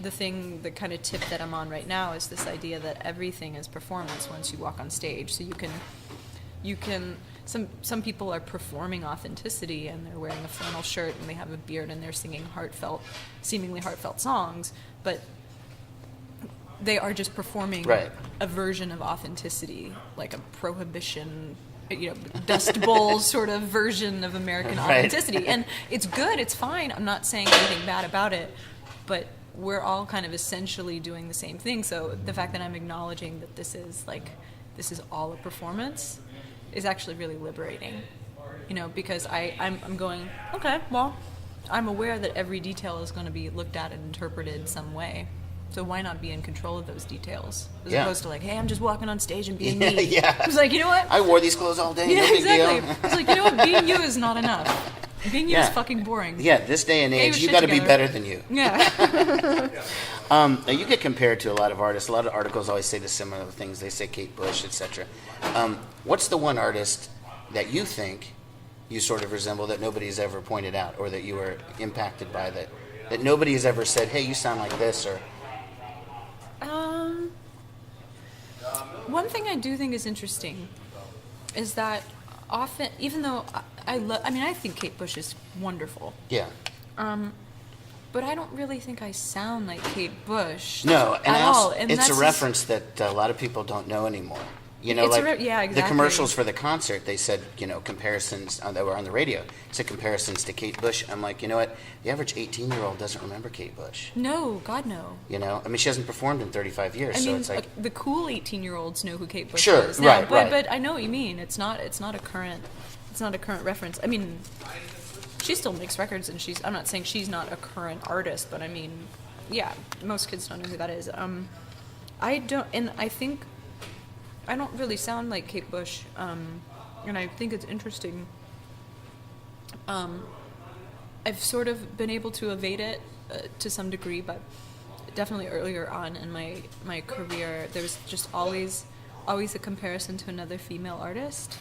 the kind of tip that I'm on right now is this idea that everything is performance once you walk on stage. So you can some people are performing authenticity and they're wearing a flannel shirt and they have a beard and they're singing seemingly heartfelt songs, but they are just performing a version of authenticity, like a prohibition, Dust Bowl sort of version of American authenticity. And it's good, it's fine. I'm not saying anything bad about it, but we're all kind of essentially doing the same thing. So the fact that I'm acknowledging that this is all a performance is actually really liberating, because I'm going, okay, well, I'm aware that every detail is going to be looked at and interpreted some way. So why not be in control of those details as opposed to like, hey, I'm just walking on stage and being me. Yeah. It's like, you know what? I wore these clothes all day. Yeah, no big exactly. deal. It's like, you know what? Being you is not enough. Being you is fucking boring. Yeah, this day and age, you got to be better than you. Yeah. Now you get compared to a lot of artists. A lot of articles always say the similar things. They say Kate Bush, etc. What's the one artist that you think you sort of resemble that nobody's ever pointed out, or that you were impacted by, that nobody has ever said, hey, you sound like this, or... One thing I do think is interesting is that often, even though I think Kate Bush is wonderful. Yeah. But I don't really think I sound like Kate Bush. No, at all. And it's a reference that a lot of people don't know anymore. Exactly. The commercials for the concert, they said, comparisons that were on the radio, said comparisons to Kate Bush. I'm like, you know what? The average 18-year-old doesn't remember Kate Bush. No, God, no. She hasn't performed in 35 years, so it's like... the cool 18-year-olds know who Kate Bush sure, is. Sure, right. But I know what you mean. It's not a current reference. I mean, she still makes records, and I'm not saying she's not a current artist, but I mean, yeah, most kids don't know who that is. I don't, and I think I don't really sound like Kate Bush, and I think it's interesting. I've sort of been able to evade it to some degree, but definitely earlier on in my career, there was just always a comparison to another female artist.